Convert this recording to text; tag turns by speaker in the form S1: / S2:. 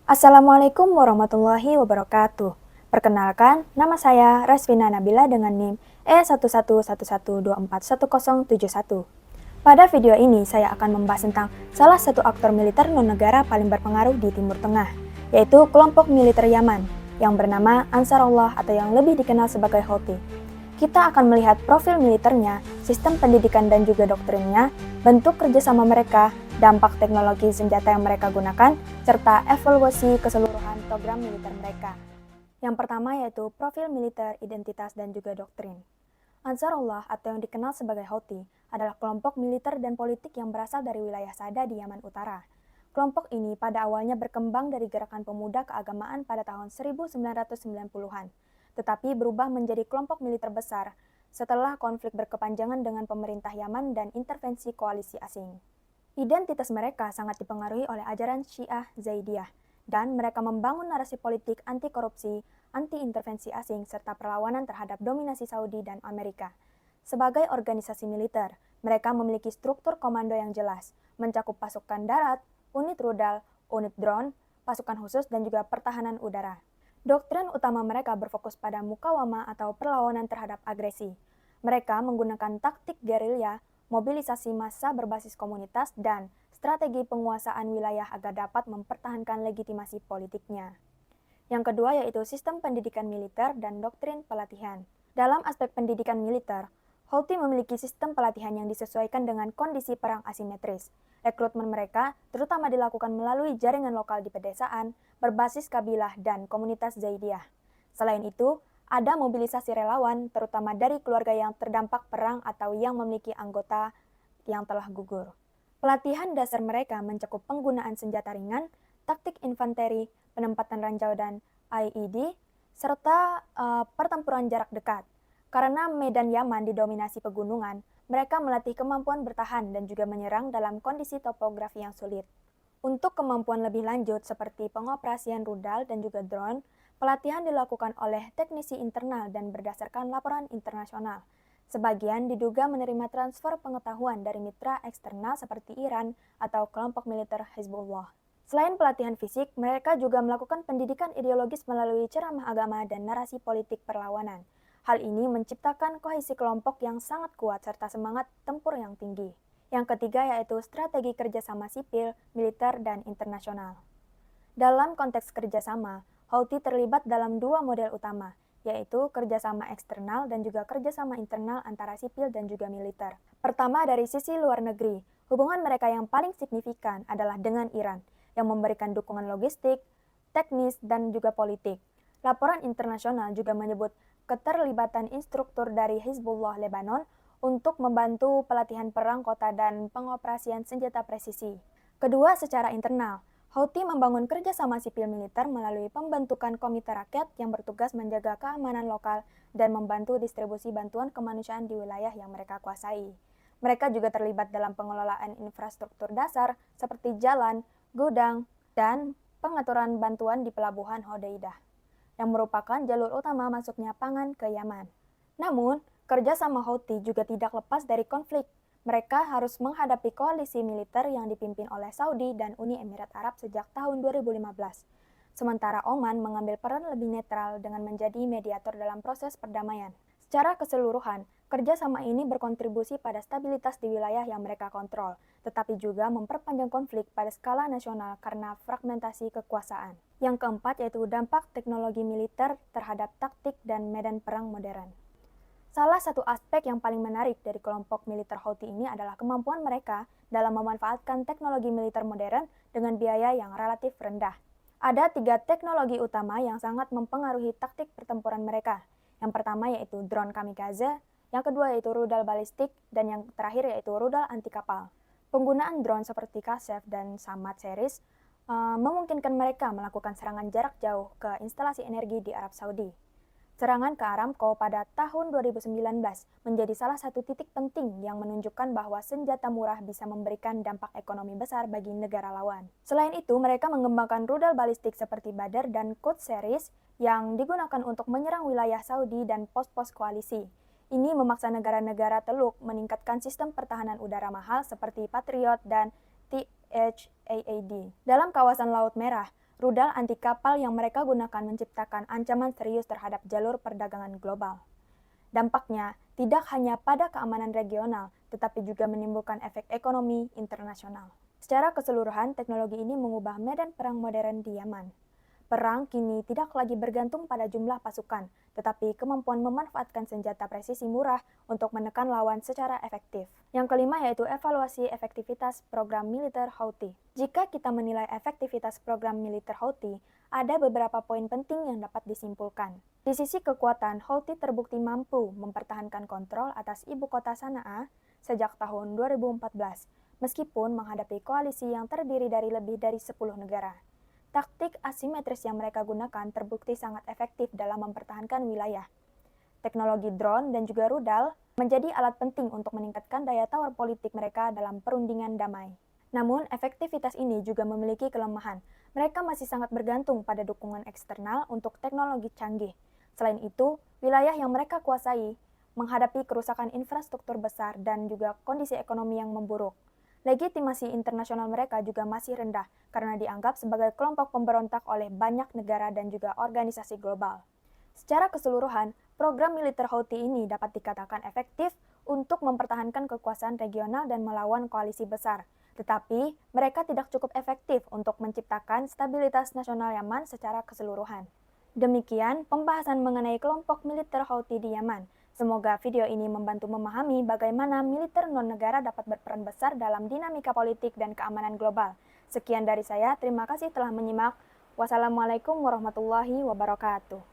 S1: Assalamualaikum warahmatullahi wabarakatuh. Perkenalkan, nama saya Rasvina Nabila dengan NIM E1111241071. Pada video ini, saya akan membahas tentang salah satu aktor militer non-negara paling berpengaruh di Timur Tengah, yaitu kelompok militer Yaman, yang bernama Ansarullah atau yang lebih dikenal sebagai Houthi. Kita akan melihat profil militernya, sistem pendidikan dan juga doktrinnya, bentuk kerjasama mereka, dampak teknologi senjata yang mereka gunakan, serta evaluasi keseluruhan program militer mereka. Yang pertama yaitu profil militer, identitas, dan juga doktrin. Ansarullah atau yang dikenal sebagai Houthi adalah kelompok militer dan politik yang berasal dari wilayah Sada di Yaman Utara. Kelompok ini pada awalnya berkembang dari gerakan pemuda keagamaan pada tahun 1990-an, tetapi berubah menjadi kelompok militer besar setelah konflik berkepanjangan dengan pemerintah Yaman dan intervensi koalisi asing. Identitas mereka sangat dipengaruhi oleh ajaran Syiah Zaidiyah, dan mereka membangun narasi politik anti korupsi, anti intervensi asing, serta perlawanan terhadap dominasi Saudi dan Amerika. Sebagai organisasi militer, mereka memiliki struktur komando yang jelas, mencakup pasukan darat, unit rudal, unit drone, pasukan khusus, dan juga pertahanan udara. Doktrin utama mereka berfokus pada mukawamah atau perlawanan terhadap agresi. Mereka menggunakan taktik gerilya, mobilisasi massa berbasis komunitas, dan strategi penguasaan wilayah agar dapat mempertahankan legitimasi politiknya. Yang kedua yaitu sistem pendidikan militer dan doktrin pelatihan. Dalam aspek pendidikan militer, Houthi memiliki sistem pelatihan yang disesuaikan dengan kondisi perang asimetris. Rekrutmen mereka terutama dilakukan melalui jaringan lokal di pedesaan, berbasis kabilah dan komunitas Zaidiyah. Selain itu, ada mobilisasi relawan terutama dari keluarga yang terdampak perang atau yang memiliki anggota yang telah gugur. Pelatihan dasar mereka mencakup penggunaan senjata ringan, taktik infanteri, penempatan ranjau dan IED, serta pertempuran jarak dekat. Karena medan Yaman didominasi pegunungan, mereka melatih kemampuan bertahan dan juga menyerang dalam kondisi topografi yang sulit. Untuk kemampuan lebih lanjut seperti pengoperasian rudal dan juga drone, pelatihan dilakukan oleh teknisi internal dan berdasarkan laporan internasional. Sebagian diduga menerima transfer pengetahuan dari mitra eksternal seperti Iran atau kelompok militer Hezbollah. Selain pelatihan fisik, mereka juga melakukan pendidikan ideologis melalui ceramah agama dan narasi politik perlawanan. Hal ini menciptakan kohesi kelompok yang sangat kuat serta semangat tempur yang tinggi. Yang ketiga yaitu strategi kerjasama sipil, militer, dan internasional. Dalam konteks kerjasama, Houthi terlibat dalam dua model utama, yaitu kerjasama eksternal dan juga kerjasama internal antara sipil dan juga militer. Pertama dari sisi luar negeri, hubungan mereka yang paling signifikan adalah dengan Iran, yang memberikan dukungan logistik, teknis, dan juga politik. Laporan internasional juga menyebut keterlibatan instruktur dari Hizbullah Lebanon untuk membantu pelatihan perang kota dan pengoperasian senjata presisi. Kedua, secara internal, Houthi membangun kerjasama sipil militer melalui pembentukan komite rakyat yang bertugas menjaga keamanan lokal dan membantu distribusi bantuan kemanusiaan di wilayah yang mereka kuasai. Mereka juga terlibat dalam pengelolaan infrastruktur dasar seperti jalan, gudang, dan pengaturan bantuan di pelabuhan Hodeidah, yang merupakan jalur utama masuknya pangan ke Yaman. Namun, kerjasama Houthi juga tidak lepas dari konflik. Mereka harus menghadapi koalisi militer yang dipimpin oleh Saudi dan Uni Emirat Arab sejak tahun 2015. Sementara Oman mengambil peran lebih netral dengan menjadi mediator dalam proses perdamaian. Secara keseluruhan, kerjasama ini berkontribusi pada stabilitas di wilayah yang mereka kontrol, tetapi juga memperpanjang konflik pada skala nasional karena fragmentasi kekuasaan. Yang keempat yaitu dampak teknologi militer terhadap taktik dan medan perang modern. Salah satu aspek yang paling menarik dari kelompok militer Houthi ini adalah kemampuan mereka dalam memanfaatkan teknologi militer modern dengan biaya yang relatif rendah. Ada 3 teknologi utama yang sangat mempengaruhi taktik pertempuran mereka. Yang pertama yaitu drone kamikaze, yang kedua yaitu rudal balistik, dan yang terakhir yaitu rudal anti kapal. Penggunaan drone seperti Kasef dan Samad series memungkinkan mereka melakukan serangan jarak jauh ke instalasi energi di Arab Saudi. Serangan ke Aramco pada tahun 2019 menjadi salah satu titik penting yang menunjukkan bahwa senjata murah bisa memberikan dampak ekonomi besar bagi negara lawan. Selain itu, mereka mengembangkan rudal balistik seperti Badr dan Quds series yang digunakan untuk menyerang wilayah Saudi dan pos-pos koalisi. Ini memaksa negara-negara Teluk meningkatkan sistem pertahanan udara mahal seperti Patriot dan THAAD. Dalam kawasan Laut Merah, rudal anti kapal yang mereka gunakan menciptakan ancaman serius terhadap jalur perdagangan global. Dampaknya tidak hanya pada keamanan regional, tetapi juga menimbulkan efek ekonomi internasional. Secara keseluruhan, teknologi ini mengubah medan perang modern di Yaman. Perang kini tidak lagi bergantung pada jumlah pasukan, tetapi kemampuan memanfaatkan senjata presisi murah untuk menekan lawan secara efektif. Yang kelima yaitu evaluasi efektivitas program militer Houthi. Jika kita menilai efektivitas program militer Houthi, ada beberapa poin penting yang dapat disimpulkan. Di sisi kekuatan, Houthi terbukti mampu mempertahankan kontrol atas ibu kota Sanaa sejak tahun 2014, meskipun menghadapi koalisi yang terdiri dari lebih dari 10 negara. Taktik asimetris yang mereka gunakan terbukti sangat efektif dalam mempertahankan wilayah. Teknologi drone dan juga rudal menjadi alat penting untuk meningkatkan daya tawar politik mereka dalam perundingan damai. Namun, efektivitas ini juga memiliki kelemahan. Mereka masih sangat bergantung pada dukungan eksternal untuk teknologi canggih. Selain itu, wilayah yang mereka kuasai menghadapi kerusakan infrastruktur besar dan juga kondisi ekonomi yang memburuk. Legitimasi internasional mereka juga masih rendah karena dianggap sebagai kelompok pemberontak oleh banyak negara dan juga organisasi global. Secara keseluruhan, program militer Houthi ini dapat dikatakan efektif untuk mempertahankan kekuasaan regional dan melawan koalisi besar. Tetapi, mereka tidak cukup efektif untuk menciptakan stabilitas nasional Yaman secara keseluruhan. Demikian pembahasan mengenai kelompok militer Houthi di Yaman. Semoga video ini membantu memahami bagaimana militer non-negara dapat berperan besar dalam dinamika politik dan keamanan global. Sekian dari saya, terima kasih telah menyimak. Wassalamualaikum warahmatullahi wabarakatuh.